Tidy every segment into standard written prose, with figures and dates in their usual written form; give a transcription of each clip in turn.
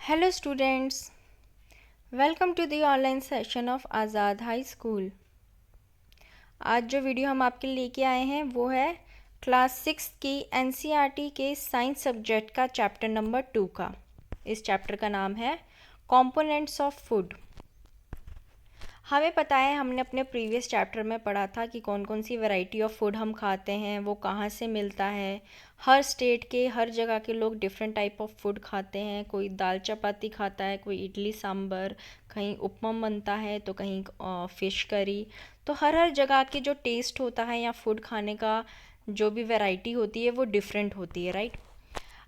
Hello students, welcome to the online session of Azad high school. आज जो video हम आपके लेके आए हैं वो है क्लास 6 की एनसीईआरटी के साइंस सब्जेक्ट का चैप्टर नंबर 2 का। इस चैप्टर का नाम है कंपोनेंट्स ऑफ फूड। हमें पता है, हमने अपने प्रीवियस चैप्टर में पढ़ा था कि कौन कौन सी वैरायटी ऑफ फूड हम खाते हैं, वो कहाँ से मिलता है। हर स्टेट के हर जगह के लोग डिफरेंट टाइप ऑफ फूड खाते हैं। कोई दाल चपाती खाता है, कोई इडली सांभर, कहीं उपमा बनता है तो कहीं फ़िश करी। तो हर हर जगह के जो टेस्ट होता है या फूड खाने का जो भी वैरायटी होती है वो डिफरेंट होती है, राइट।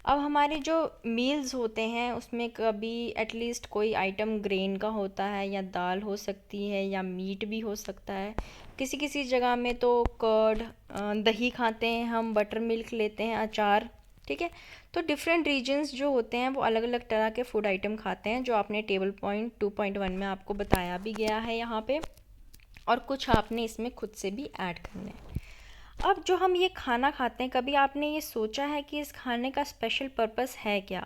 अब हमारे जो मील्स होते हैं उसमें कभी एटलीस्ट कोई आइटम ग्रेन का होता है या दाल हो सकती है या मीट भी हो सकता है। किसी किसी जगह में तो कर्ड दही खाते हैं, हम बटर मिल्क लेते हैं, अचार, ठीक है। तो डिफरेंट रीजन्स जो होते हैं वो अलग अलग तरह के फूड आइटम खाते हैं, जो आपने टेबल पॉइंट 2.1 में आपको बताया भी गया है यहाँ पे, और कुछ आपने इसमें खुद से भी ऐड करने हैं। अब जो हम ये खाना खाते हैं, कभी आपने ये सोचा है कि इस खाने का स्पेशल पर्पस है क्या?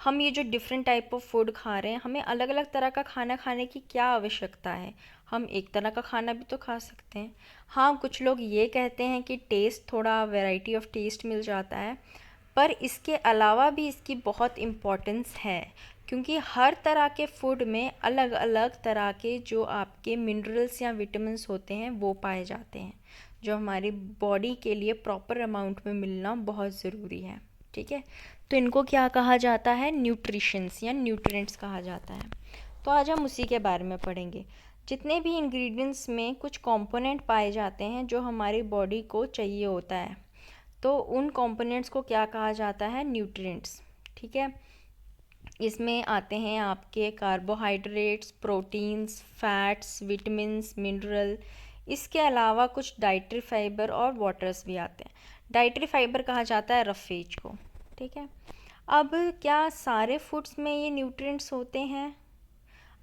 हम ये जो डिफरेंट टाइप ऑफ फूड खा रहे हैं, हमें अलग अलग तरह का खाना खाने की क्या आवश्यकता है? हम एक तरह का खाना भी तो खा सकते हैं। हाँ, कुछ लोग ये कहते हैं कि टेस्ट, थोड़ा वैरायटी ऑफ टेस्ट मिल जाता है, पर इसके अलावा भी इसकी बहुत इम्पोर्टेंस है, क्योंकि हर तरह के फूड में अलग अलग तरह के जो आपके मिनरल्स या विटामिन्स होते हैं वो पाए जाते हैं, जो हमारी बॉडी के लिए प्रॉपर अमाउंट में मिलना बहुत ज़रूरी है, ठीक है। तो इनको क्या कहा जाता है? न्यूट्रिशंस या न्यूट्रिएंट्स कहा जाता है। तो आज हम उसी के बारे में पढ़ेंगे। जितने भी इंग्रेडिएंट्स में कुछ कंपोनेंट पाए जाते हैं जो हमारी बॉडी को चाहिए होता है, तो उन कंपोनेंट्स को क्या कहा जाता है? न्यूट्रिएंट्स, ठीक है। इसमें आते हैं आपके carbohydrates, proteins, fats, vitamins, mineral. इसके अलावा कुछ डाइटरी फाइबर और वाटर्स भी आते हैं। डाइटरी फाइबर कहा जाता है रफेज को, ठीक है। अब क्या सारे फूड्स में ये न्यूट्रिएंट्स होते हैं?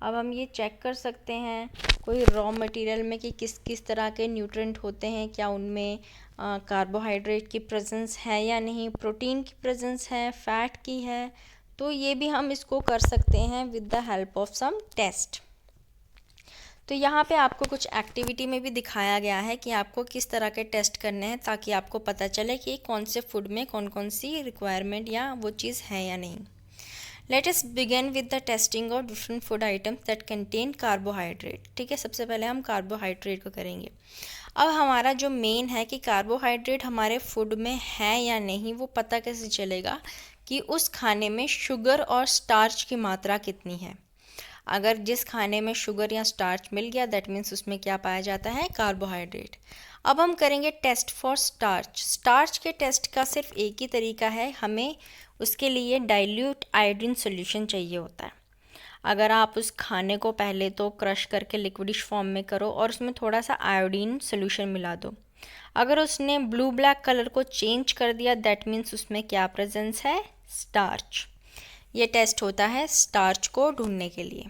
अब हम ये चेक कर सकते हैं कोई रॉ मटेरियल में कि किस किस तरह के न्यूट्रिएंट होते हैं, क्या उनमें कार्बोहाइड्रेट की प्रेजेंस है या नहीं, प्रोटीन की प्रेजेंस है, फैट की है। तो ये भी हम इसको कर सकते हैं with the help of some test. तो यहाँ पे आपको कुछ एक्टिविटी में भी दिखाया गया है कि आपको किस तरह के टेस्ट करने हैं, ताकि आपको पता चले कि कौन से फूड में कौन कौन सी रिक्वायरमेंट या वो चीज़ है या नहीं। Let us begin with the testing of different food items that contain carbohydrate, ठीक है। सबसे पहले हम कार्बोहाइड्रेट को करेंगे। अब हमारा जो मेन है कि कार्बोहाइड्रेट हमारे फूड में है या नहीं, वो पता कैसे चलेगा कि उस खाने में शुगर और स्टार्च की मात्रा कितनी है। अगर जिस खाने में शुगर या स्टार्च मिल गया, दैट मीन्स उसमें क्या पाया जाता है? कार्बोहाइड्रेट। अब हम करेंगे टेस्ट फॉर स्टार्च। स्टार्च के टेस्ट का सिर्फ एक ही तरीका है, हमें उसके लिए डाइल्यूट आयोडीन सॉल्यूशन चाहिए होता है। अगर आप उस खाने को पहले तो क्रश करके लिक्विडिश फॉर्म में करो और उसमें थोड़ा सा आयोडीन सॉल्यूशन मिला दो, अगर उसने ब्लू ब्लैक कलर को चेंज कर दिया, दैट मीन्स उसमें क्या प्रेजेंस है? स्टार्च। ये टेस्ट होता है स्टार्च को ढूंढने के लिए।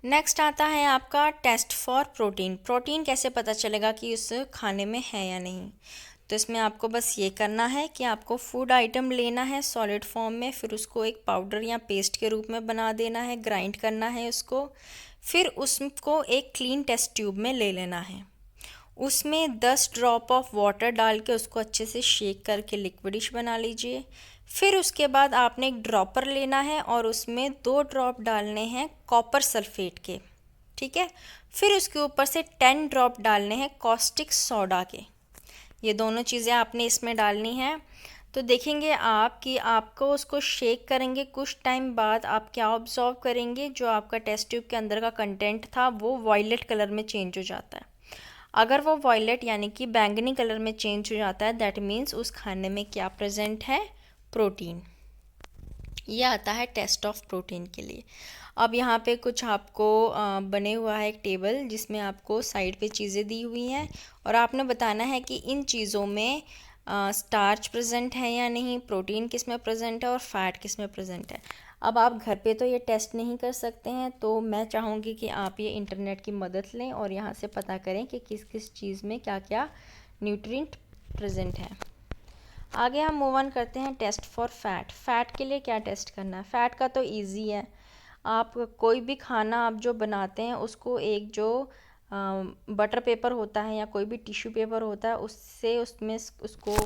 नेक्स्ट आता है आपका टेस्ट फॉर प्रोटीन। प्रोटीन कैसे पता चलेगा कि उस खाने में है या नहीं? तो इसमें आपको बस ये करना है कि आपको फूड आइटम लेना है सॉलिड फॉर्म में, फिर उसको एक पाउडर या पेस्ट के रूप में बना देना है, ग्राइंड करना है उसको, फिर उसको एक क्लीन टेस्ट ट्यूब में ले लेना है। उसमें 10 ड्रॉप ऑफ वाटर डाल के उसको अच्छे से शेक करके लिक्विडिश बना लीजिए। फिर उसके बाद आपने एक ड्रॉपर लेना है और उसमें 2 ड्रॉप डालने हैं कॉपर सल्फेट के, ठीक है। फिर उसके ऊपर से 10 ड्रॉप डालने हैं कॉस्टिक सोडा के। ये दोनों चीज़ें आपने इसमें डालनी हैं। तो देखेंगे आप कि आपको उसको शेक करेंगे, कुछ टाइम बाद आप क्या ऑब्जर्व करेंगे, जो आपका टेस्ट ट्यूब के अंदर का कंटेंट था वो वॉयलेट कलर में चेंज हो जाता है। अगर वो वॉयलेट यानी कि बैंगनी कलर में चेंज हो जाता है, दैट मीन्स उस खाने में क्या प्रेजेंट है? प्रोटीन। ये आता है टेस्ट ऑफ प्रोटीन के लिए। अब यहाँ पे कुछ आपको बने हुआ है एक टेबल, जिसमें आपको साइड पे चीज़ें दी हुई हैं और आपने बताना है कि इन चीज़ों में स्टार्च प्रेजेंट है या नहीं, प्रोटीन किस में प्रेजेंट है और फैट किस में प्रेजेंट है। अब आप घर पे तो ये टेस्ट नहीं कर सकते हैं, तो मैं चाहूँगी कि आप ये इंटरनेट की मदद लें और यहाँ से पता करें कि किस किस चीज़ में क्या क्या न्यूट्रिएंट प्रेजेंट है। आगे हम मूव ऑन करते हैं टेस्ट फॉर फैट। फैट के लिए क्या टेस्ट करना है? फैट का तो इजी है, आप कोई भी खाना आप जो बनाते हैं उसको एक जो बटर पेपर होता है या कोई भी टिश्यू पेपर होता है उससे उसमें उसको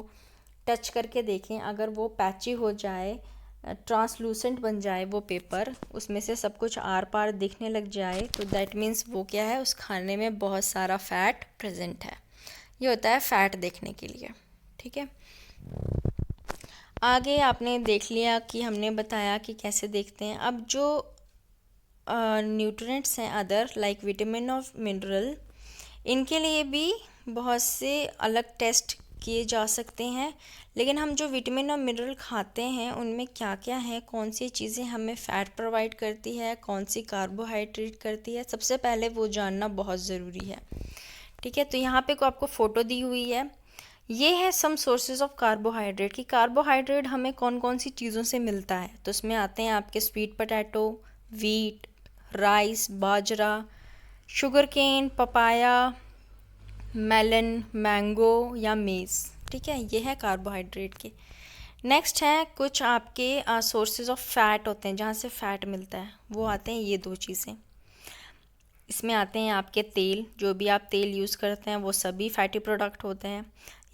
टच करके देखें। अगर वो पैची हो जाए, ट्रांसलूसेंट बन जाए वो पेपर, उसमें से सब कुछ आर पार दिखने लग जाए, तो दैट मीन्स वो क्या है, उस खाने में बहुत सारा फैट प्रेजेंट है। ये होता है फैट देखने के लिए। ठीक है, आगे आपने देख लिया कि हमने बताया कि कैसे देखते हैं। अब जो न्यूट्रिएंट्स हैं अदर लाइक विटामिन और मिनरल, इनके लिए भी बहुत से अलग टेस्ट किए जा सकते हैं। लेकिन हम जो विटामिन और मिनरल खाते हैं उनमें क्या क्या है, कौन सी चीज़ें हमें फ़ैट प्रोवाइड करती है, कौन सी कार्बोहाइड्रेट करती है, सबसे पहले वो जानना बहुत ज़रूरी है। ठीक है, तो यहाँ पे को आपको फ़ोटो दी हुई है, ये है सम सोर्सेज ऑफ कार्बोहाइड्रेट कि कार्बोहाइड्रेट हमें कौन कौन सी चीज़ों से मिलता है। तो उसमें आते हैं आपके sweet potato, wheat, rice, bajra, sugarcane, papaya, melon, mango या मेज़। ठीक है, ये है कार्बोहाइड्रेट के। नेक्स्ट है कुछ आपके सोर्सेज ऑफ फैट होते हैं जहाँ से फ़ैट मिलता है, वो आते हैं ये दो चीज़ें। इसमें आते हैं आपके तेल, जो भी आप तेल यूज़ करते हैं वो सभी फैटी प्रोडक्ट होते हैं,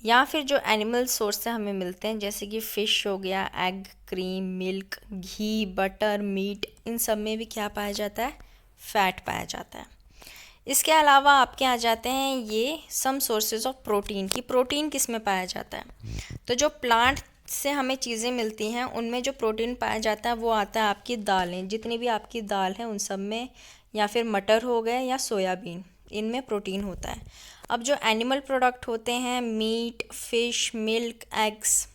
या फिर जो एनिमल सोर्स से हमें मिलते हैं जैसे कि फ़िश हो गया, एग, क्रीम, मिल्क, घी, बटर, मीट, इन सब में भी क्या पाया जाता है, फ़ैट पाया जाता है। इसके अलावा आपके आ जाते हैं ये सम सोर्सेज ऑफ प्रोटीन की प्रोटीन किस में पाया जाता है। तो जो प्लांट से हमें चीज़ें मिलती हैं उनमें जो प्रोटीन पाया जाता है वो आता है आपकी दालें, जितनी भी आपकी दाल है उन सब में, या फिर मटर हो गए या सोयाबीन, इनमें प्रोटीन होता है। अब जो एनिमल प्रोडक्ट होते हैं, मीट, फ़िश, मिल्क, एग्स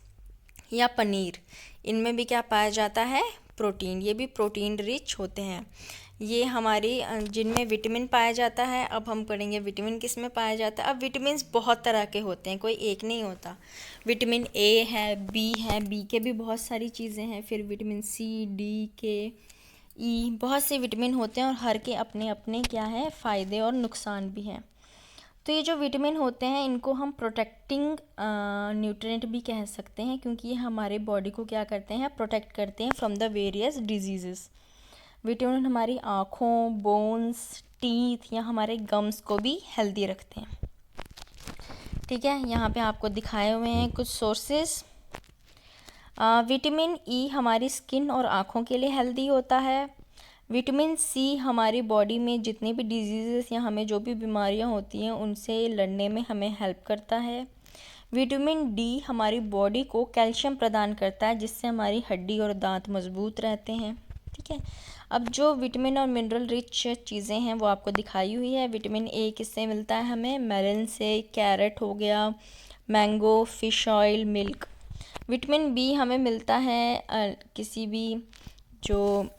या पनीर, इनमें भी क्या पाया जाता है, प्रोटीन। ये भी प्रोटीन रिच होते हैं। ये हमारी जिनमें विटामिन पाया जाता है। अब हम पढ़ेंगे विटामिन किस में पाया जाता है। अब विटामिन बहुत तरह के होते हैं, कोई एक नहीं होता। विटामिन ए है, बी है, बी के भी बहुत सारी चीज़ें हैं, फिर विटामिन सी, डी, के, ई, बहुत से विटामिन होते हैं और हर के अपने अपने क्या है, फ़ायदे और नुकसान भी हैं। तो ये जो विटामिन होते हैं इनको हम प्रोटेक्टिंग न्यूट्रिएंट भी कह सकते हैं, क्योंकि ये हमारे बॉडी को क्या करते हैं, प्रोटेक्ट करते हैं from the various diseases. Vitamin हमारी आँखों, बोन्स, टीथ या हमारे गम्स को भी हेल्दी रखते हैं। ठीक है, यहाँ पे आपको दिखाए हुए हैं कुछ सोर्सेस। विटामिन ई हमारी स्किन और आँखों के लिए हेल्दी होता है। विटामिन सी हमारी बॉडी में जितने भी डिजीज़ेस या हमें जो भी बीमारियां होती हैं उनसे लड़ने में हमें हेल्प करता है। विटामिन डी हमारी बॉडी को कैल्शियम प्रदान करता है, जिससे हमारी हड्डी और दांत मजबूत रहते हैं। ठीक है, अब जो विटामिन और मिनरल रिच चीज़ें हैं वो आपको दिखाई हुई है। विटामिन ए किससे मिलता है हमें, मेलन से, कैरेट हो गया, mango, fish oil, milk. Vitamin B हमें मिलता है किसी भी जो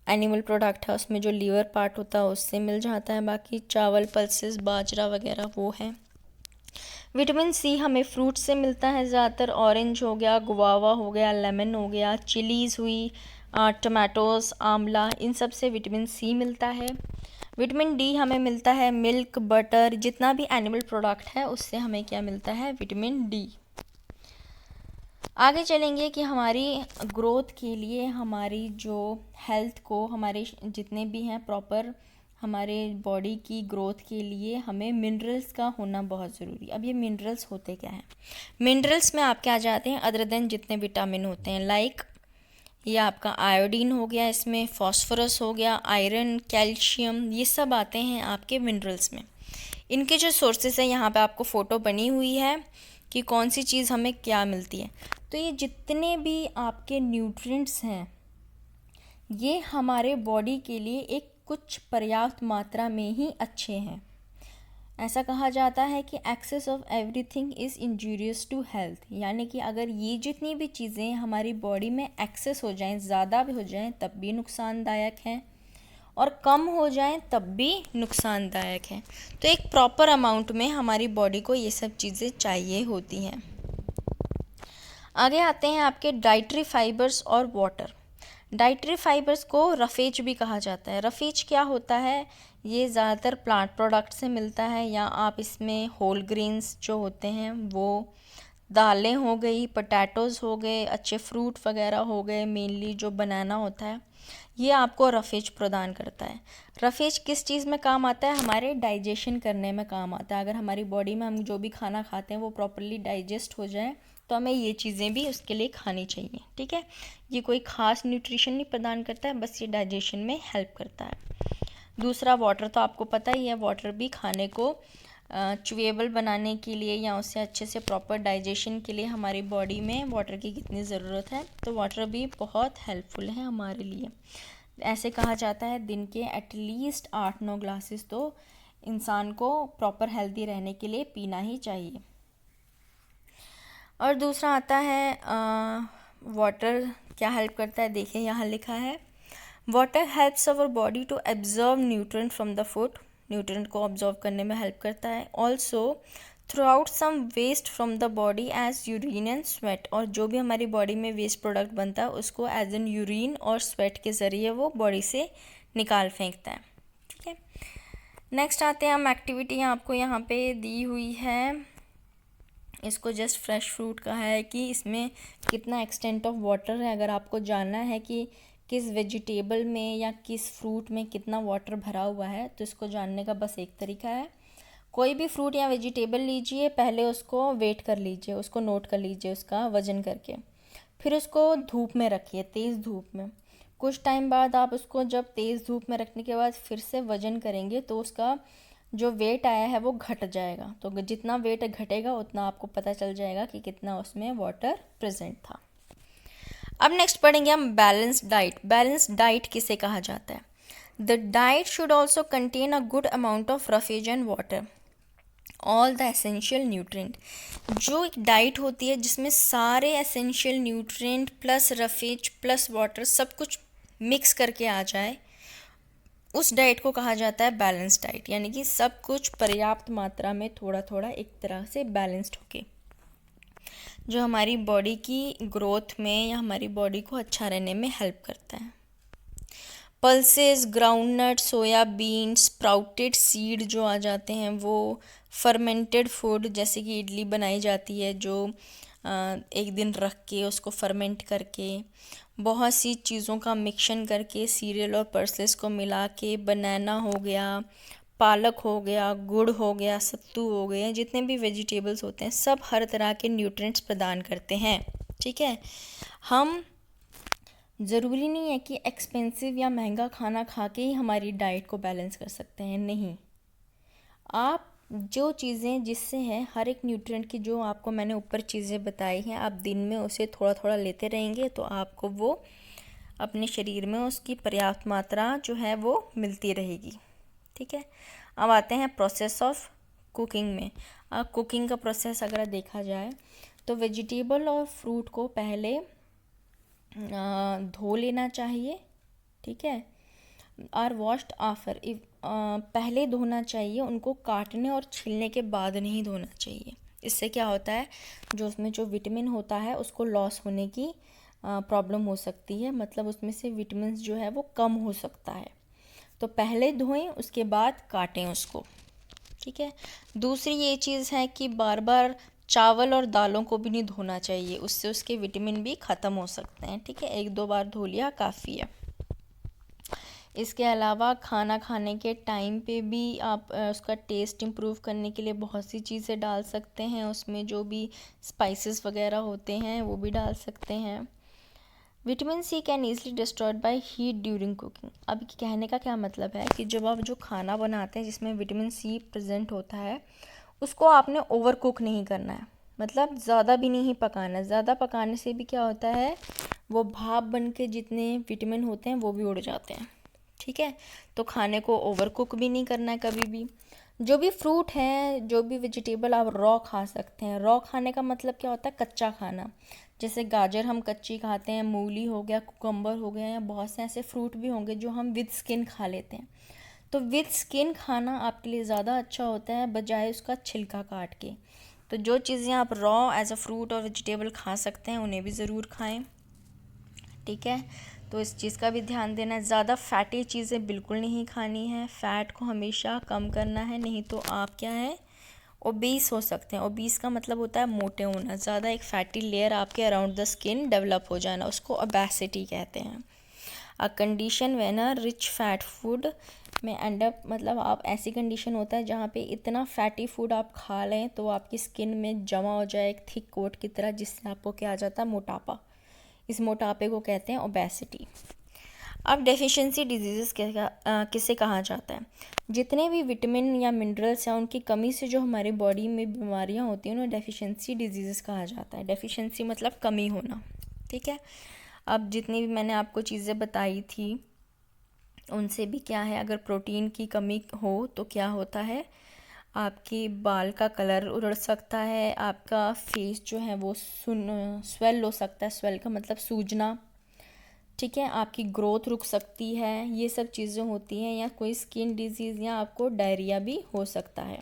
एनिमल प्रोडक्ट है उसमें जो लीवर पार्ट होता है उससे मिल जाता है। बाकी चावल, पल्सेस, बाजरा वगैरह वो है। विटामिन सी हमें फ्रूट से मिलता है ज़्यादातर, ऑरेंज हो गया, गुआवा हो गया, लेमन हो गया, चिलीज़ हुई, टमाटोज़, आंवला, इन सब से विटामिन सी मिलता है। विटामिन डी हमें मिलता है मिल्क, बटर, जितना भी एनिमल प्रोडक्ट है उससे हमें क्या मिलता है, विटामिन डी। आगे चलेंगे कि हमारी ग्रोथ के लिए, हमारी जो हेल्थ को, हमारे जितने भी हैं प्रॉपर हमारे बॉडी की ग्रोथ के लिए हमें मिनरल्स का होना बहुत ज़रूरी। अब ये मिनरल्स होते क्या हैं, मिनरल्स में आपके आ जाते हैं अदर देन जितने विटामिन होते हैं, लाइक ये आपका आयोडीन हो गया, इसमें फॉस्फोरस हो गया, आयरन, कैल्शियम, ये सब आते हैं आपके मिनरल्स में। इनके जो सोर्सेस हैं यहाँ पे आपको फ़ोटो बनी हुई है कि कौन सी चीज़ हमें क्या मिलती है। तो ये जितने भी आपके न्यूट्रिएंट्स हैं ये हमारे बॉडी के लिए एक कुछ पर्याप्त मात्रा में ही अच्छे हैं। ऐसा कहा जाता है कि excess of everything is injurious to health, यानी कि अगर ये जितनी भी चीज़ें हमारी बॉडी में एक्सेस हो जाएं, ज़्यादा भी हो जाएं तब भी नुकसानदायक हैं, और कम हो जाएं तब भी नुकसानदायक है। तो एक प्रॉपर अमाउंट में हमारी बॉडी को ये सब चीज़ें चाहिए होती हैं। आगे आते हैं आपके डाइटरी फाइबर्स और वाटर। डाइटरी फाइबर्स को रफेज भी कहा जाता है। रफेज क्या होता है, ये ज़्यादातर प्लांट प्रोडक्ट से मिलता है, या आप इसमें होल ग्रेन्स जो होते हैं वो दालें हो गई, पोटैटोज़ हो गए, अच्छे फ्रूट वगैरह हो गए, मेनली जो बनाना होता है, ये आपको रफेज प्रदान करता है। रफेज किस चीज़ में काम आता है? हमारे डाइजेशन करने में काम आता है। अगर हमारी बॉडी में हम जो भी खाना खाते हैं वो प्रॉपरली डाइजेस्ट हो जाए तो हमें ये चीज़ें भी उसके लिए खानी चाहिए, ठीक है। ये कोई ख़ास न्यूट्रिशन नहीं प्रदान करता है, बस ये डाइजेशन में हेल्प करता है। दूसरा वाटर, तो आपको पता ही है वाटर भी खाने को च्यूएबल बनाने के लिए या उससे अच्छे से प्रॉपर डाइजेशन के लिए हमारी बॉडी में वाटर की कितनी ज़रूरत है, तो वाटर भी बहुत हेल्पफुल है हमारे लिए। ऐसे कहा जाता है दिन के एटलीस्ट 8-9 ग्लासेस तो इंसान को प्रॉपर हेल्दी रहने के लिए पीना ही चाहिए। और दूसरा आता है वाटर क्या हेल्प करता है, देखिए यहाँ लिखा है water helps our body to absorb nutrient from the food, nutrient को ऑब्जॉर्व करने में हेल्प करता है। Also through out some waste from the body as urine and sweat, और जो भी हमारी बॉडी में वेस्ट प्रोडक्ट बनता है उसको एज एन यूरिन और स्वेट के ज़रिए वो बॉडी से निकाल फेंकता है, ठीक है। नेक्स्ट आते हैं हम एक्टिविटी आपको यहाँ पे दी हुई है, इसको जस्ट फ्रेश फ्रूट का है कि इसमें कितना एक्सटेंट ऑफ वाटर है। अगर आपको जानना है कि किस वेजिटेबल में या किस फ्रूट में कितना वाटर भरा हुआ है तो इसको जानने का बस एक तरीका है, कोई भी फ्रूट या वेजिटेबल लीजिए, पहले उसको वेट कर लीजिए, उसको नोट कर लीजिए उसका वज़न करके, फिर उसको धूप में रखिए, तेज़ धूप में। कुछ टाइम बाद आप उसको जब तेज़ धूप में रखने के बाद फिर से वज़न करेंगे तो उसका जो वेट आया है वो घट जाएगा। तो जितना वेट घटेगा उतना आपको पता चल जाएगा कि कितना उसमें वाटर प्रेजेंट था। अब नेक्स्ट पढ़ेंगे हम बैलेंस्ड डाइट। बैलेंस्ड डाइट किसे कहा जाता है? The diet should also contain a good amount of roughage and water, all the essential nutrient. जो एक डाइट होती है जिसमें सारे essential nutrient plus roughage plus water सब कुछ मिक्स करके आ जाए, उस डाइट को कहा जाता है बैलेंस्ड डाइट। यानी कि सब कुछ पर्याप्त मात्रा में थोड़ा थोड़ा एक तरह से बैलेंस्ड होके जो हमारी बॉडी की ग्रोथ में या हमारी बॉडी को अच्छा रहने में हेल्प करता है। Pulses, groundnut, soybean, sprouted seed जो आ जाते हैं वो, फर्मेंटेड फूड जैसे कि इडली बनाई जाती है जो एक दिन रख के उसको फर्मेंट करके, बहुत सी चीज़ों का मिक्सन करके सीरियल और पल्सेस को मिला के, बनाना हो गया, पालक हो गया, गुड़ हो गया, सत्तू हो गए, जितने भी वेजिटेबल्स होते हैं सब हर तरह के न्यूट्रिएंट्स प्रदान करते हैं, ठीक है। हम ज़रूरी नहीं है कि एक्सपेंसिव या महंगा खाना खा के ही हमारी डाइट को बैलेंस कर सकते हैं, नहीं। आप जो चीज़ें जिससे हैं हर एक न्यूट्रिएंट की जो आपको मैंने ऊपर चीज़ें बताई हैं, आप दिन में उसे थोड़ा थोड़ा लेते रहेंगे तो आपको वो अपने शरीर में उसकी पर्याप्त मात्रा जो है वो मिलती रहेगी, ठीक है। अब आते हैं प्रोसेस ऑफ कुकिंग में। कुकिंग का प्रोसेस अगर देखा जाए तो वेजिटेबल और फ्रूट को पहले धो लेना चाहिए, ठीक है, आर वॉश्ड आफ्टर, पहले धोना चाहिए, उनको काटने और छीलने के बाद नहीं धोना चाहिए। इससे क्या होता है, जो उसमें जो विटामिन होता है उसको लॉस होने की प्रॉब्लम हो सकती है, मतलब उसमें से विटामिन जो है वो कम हो सकता है। तो पहले धोएं उसके बाद काटें उसको, ठीक है। दूसरी ये चीज़ है कि बार बार चावल और दालों को भी नहीं धोना चाहिए, उससे उसके विटामिन भी ख़त्म हो सकते हैं, ठीक है। 1-2 बार धो लिया काफ़ी है। इसके अलावा खाना खाने के टाइम पे भी आप उसका टेस्ट इम्प्रूव करने के लिए बहुत सी चीज़ें डाल सकते हैं, उसमें जो भी स्पाइसेस वगैरह होते हैं वो भी डाल सकते हैं। Vitamin C can easily destroyed by heat during cooking. अब कहने का क्या मतलब है कि जब आप जो खाना बनाते हैं जिसमें विटामिन सी प्रेजेंट होता है उसको आपने ओवर कुक नहीं करना है, मतलब ज़्यादा भी नहीं पकाना। ज़्यादा पकाने से भी क्या होता है, वो भाप बन के जितने विटामिन होते हैं वो भी उड़ जाते हैं, ठीक है। तो खाने को ओवर कुक भी नहीं करना है कभी भी। जो भी फ्रूट है, जो भी वेजिटेबल आप रॉ खा सकते हैं। रॉ खाने का मतलब क्या होता है, कच्चा खाना। जैसे गाजर हम कच्ची खाते हैं, मूली हो गया, कुकम्बर हो गया, या बहुत से ऐसे फ्रूट भी होंगे जो हम विद स्किन खा लेते हैं। तो विद स्किन खाना आपके लिए ज़्यादा अच्छा होता है बजाय उसका छिलका काट के। तो जो चीज़ें आप रॉ एज अ फ्रूट और वेजिटेबल खा सकते हैं उन्हें भी ज़रूर खाएं, ठीक है। तो इस चीज़ का भी ध्यान देना है। ज़्यादा फैटी चीज़ें बिल्कुल नहीं खानी है, फ़ैट को हमेशा कम करना है, नहीं तो आप क्या है ओबीस हो सकते हैं। ओबीस का मतलब होता है मोटे होना, ज़्यादा एक फैटी लेयर आपके अराउंड द स्किन डेवलप हो जाना, उसको ओबेसिटी कहते हैं। A condition when a rich fat food में एंड अप, मतलब आप ऐसी कंडीशन होता है जहाँ पे इतना फैटी फूड आप खा लें तो आपकी स्किन में जमा हो जाए एक थिक कोट की तरह, जिससे आपको क्या आ जाता है, मोटापा। इस मोटापे को कहते हैं ओबेसिटी। अब डेफिशिएंसी डिजीज़ किसे कहा जाता है? जितने भी विटामिन या मिनरल्स हैं उनकी कमी से जो हमारी बॉडी में बीमारियां होती हैं उन्हें डेफिशिएंसी डिजीज़ कहा जाता है। डेफिशिएंसी मतलब कमी होना, ठीक है। अब जितनी भी मैंने आपको चीज़ें बताई थी उनसे भी क्या है, अगर प्रोटीन की कमी हो तो क्या होता है, आपकी बाल का कलर उड़ सकता है, आपका फेस जो है वो स्वेल हो सकता है। स्वेल का मतलब सूजना, ठीक है। आपकी ग्रोथ रुक सकती है, ये सब चीज़ें होती हैं, या कोई स्किन डिजीज़ या आपको डायरिया भी हो सकता है।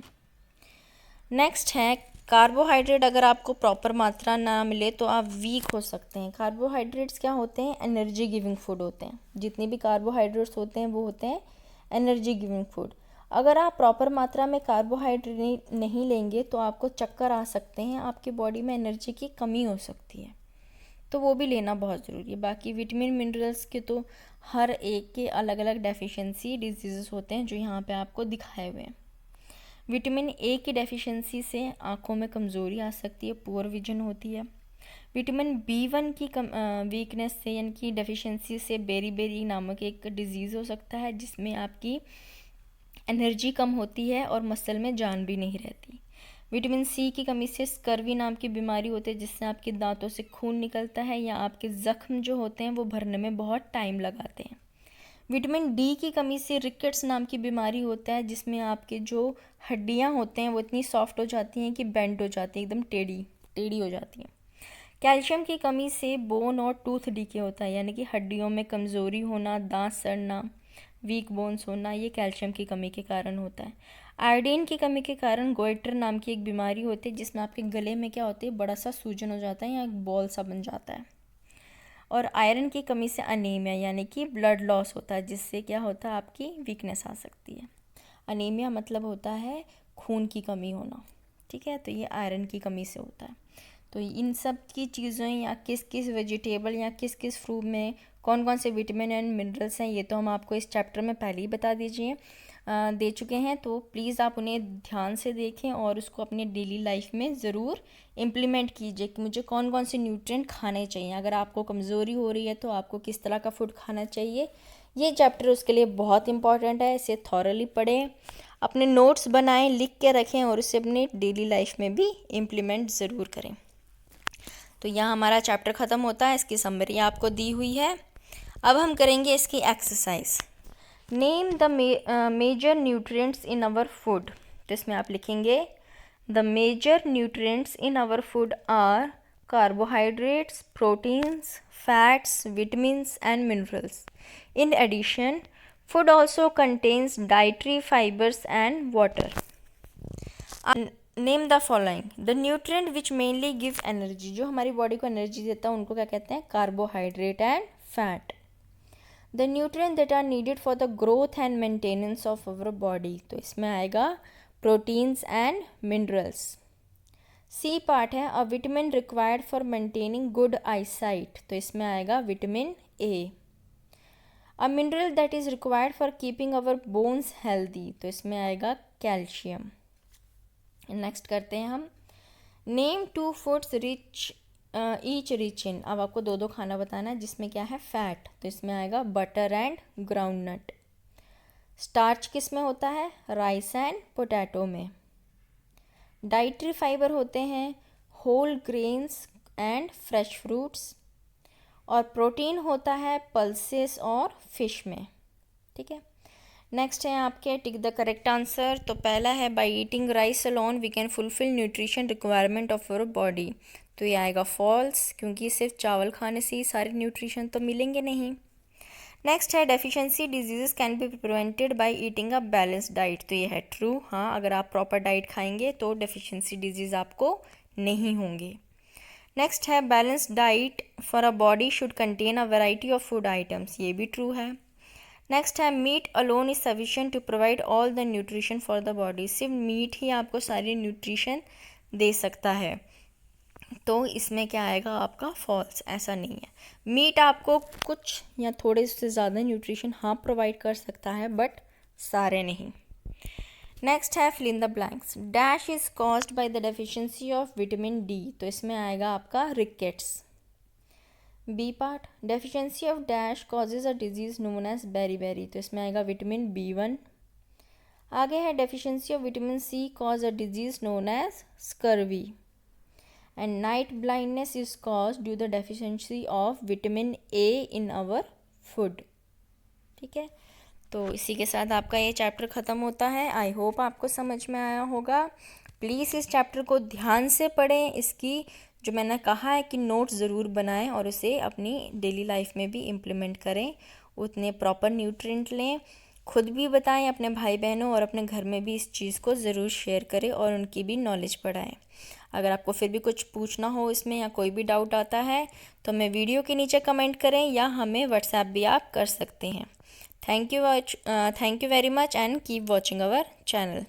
नेक्स्ट है कार्बोहाइड्रेट। अगर आपको प्रॉपर मात्रा ना मिले तो आप वीक हो सकते हैं। कार्बोहाइड्रेट्स क्या होते हैं? एनर्जी गिविंग फूड होते हैं। जितने भी कार्बोहाइड्रेट्स होते हैं वो होते हैं एनर्जी गिविंग फूड। अगर आप प्रॉपर मात्रा में कार्बोहाइड्रेट नहीं लेंगे तो आपको चक्कर आ सकते हैं, आपकी बॉडी में एनर्जी की कमी हो सकती है, तो वो भी लेना बहुत ज़रूरी है। बाकी विटामिन मिनरल्स के तो हर एक के अलग अलग डेफिशिएंसी डिजीज़ होते हैं जो यहाँ पे आपको दिखाए हुए हैं। विटामिन ए की डेफिशिएंसी से आँखों में कमज़ोरी आ सकती है, पुअर विजन होती है। विटामिन B1 की वीकनेस से यानी कि डेफिशिएंसी से बेरी नामक एक डिजीज़ हो सकता है, जिसमें आपकी एनर्जी कम होती है और मसल में जान भी नहीं रहती। विटामिन सी की कमी से स्कर्वी नाम की बीमारी होती है, जिससे आपके दांतों से खून निकलता है या आपके ज़ख्म जो होते हैं वो भरने में बहुत टाइम लगाते हैं। विटामिन डी की कमी से रिकेट्स नाम की बीमारी होता है, जिसमें आपके जो हड्डियां होते हैं वो इतनी सॉफ्ट हो जाती हैं कि बेंड हो जाती हैं, एकदम टेढ़ी हो जाती हैं। कैल्शियम की कमी से बोन और टूथ डीके होता है, यानी कि हड्डियों में कमज़ोरी होना, दांत सड़ना, वीक बोन्स होना, ये कैल्शियम की कमी के कारण होता है। आयोडीन की कमी के कारण गोइटर नाम की एक बीमारी होती है, जिसमें आपके गले में क्या होती है, बड़ा सा सूजन हो जाता है या एक बॉल सा बन जाता है। और आयरन की कमी से अनीमिया यानी कि ब्लड लॉस होता है, जिससे क्या होता है, आपकी वीकनेस आ सकती है। अनीमिया मतलब होता है खून की कमी होना, ठीक है। तो ये आयरन की कमी से होता है। तो इन सब की चीज़ें या किस किस वेजिटेबल या किस किस फ्रूट में कौन कौन से विटामिन एंड मिनरल्स हैं, ये तो हम आपको इस चैप्टर में पहले ही दे चुके हैं। तो प्लीज़ आप उन्हें ध्यान से देखें और उसको अपने डेली लाइफ में ज़रूर इम्प्लीमेंट कीजिए कि मुझे कौन कौन से न्यूट्रिएंट खाने चाहिए। अगर आपको कमज़ोरी हो रही है तो आपको किस तरह का फूड खाना चाहिए, ये चैप्टर उसके लिए बहुत इंपॉर्टेंट है। इसे थॉरली पढ़ें, अपने नोट्स बनाएं, लिख के रखें और इसे अपने डेली लाइफ में भी इम्प्लीमेंट ज़रूर करें। तो यहाँ हमारा चैप्टर ख़त्म होता है, इसकी समरी आपको दी हुई है। अब हम करेंगे इसकी exercise. Name the major nutrients in our food. तो इसमें आप लिखेंगे the major nutrients in our food are carbohydrates, proteins, fats, vitamins and minerals. In addition, food also contains dietary fibers and water. Name the following. The nutrient which mainly give energy, जो हमारी body को energy देता है उनको क्या कहते हैं, carbohydrate and fat. The nutrient that are needed for the growth and maintenance of our body, तो इसमें आएगा proteins and minerals. C part है a vitamin required for maintaining good eyesight, तो इसमें आएगा vitamin A. A mineral that is required for keeping our bones healthy, तो इसमें आएगा कैल्शियम। नेक्स्ट करते हैं हम, name 2 foods rich each rich in. अब आपको दो खाना बताना है जिसमें क्या है, फैट, तो इसमें आएगा बटर एंड ग्राउंडनट। स्टार्च किस में होता है, राइस एंड पोटैटो में। डाइटरी फाइबर होते हैं whole grains and fresh fruits. और प्रोटीन होता है पल्सेस और फिश में, ठीक है। नेक्स्ट है आपके टिक द करेक्ट आंसर। तो पहला है by eating rice alone we can fulfil nutrition requirement of our body, तो ये आएगा फॉल्स, क्योंकि सिर्फ चावल खाने से ही सारे न्यूट्रिशन तो मिलेंगे नहीं। नेक्स्ट है deficiency diseases can be prevented by eating a balance diet, तो ये है ट्रू। हाँ, अगर आप प्रॉपर डाइट खाएंगे तो डेफिशिएंसी डिजीज़ आपको नहीं होंगे। नेक्स्ट है balance diet for a body should contain a variety of food items, ये भी ट्रू है। नेक्स्ट है meat alone is sufficient to provide all the nutrition for the body. सिर्फ मीट ही आपको सारी न्यूट्रिशन दे सकता है, तो इसमें क्या आएगा आपका फॉल्स, ऐसा नहीं है। मीट आपको कुछ या थोड़े से ज़्यादा न्यूट्रिशन हाँ प्रोवाइड कर सकता है, बट सारे नहीं। नेक्स्ट है fill in the blanks. Dash is caused by the deficiency of vitamin D, तो इसमें आएगा आपका rickets. B part, deficiency of dash causes a disease known as beriberi, तो इसमें आएगा विटामिन B1। आगे है deficiency of vitamin C cause a disease known as scurvy, and night blindness is cause due the deficiency of vitamin A in our food. ठीक है, तो इसी के साथ आपका ये चैप्टर ख़त्म होता है। आई होप आपको समझ में आया होगा। प्लीज़ इस चैप्टर को ध्यान से पढ़ें, इसकी जो मैंने कहा है कि नोट्स ज़रूर बनाएं और उसे अपनी डेली लाइफ में भी इम्प्लीमेंट करें। उतने प्रॉपर न्यूट्रिएंट लें, खुद भी बताएं अपने भाई बहनों, और अपने घर में भी इस चीज़ को ज़रूर शेयर करें और उनकी भी नॉलेज बढ़ाएं। अगर आपको फिर भी कुछ पूछना हो इसमें या कोई भी डाउट आता है तो हमें वीडियो के नीचे कमेंट करें या हमें व्हाट्सएप भी आप कर सकते हैं। Thank you very much and keep watching our channel.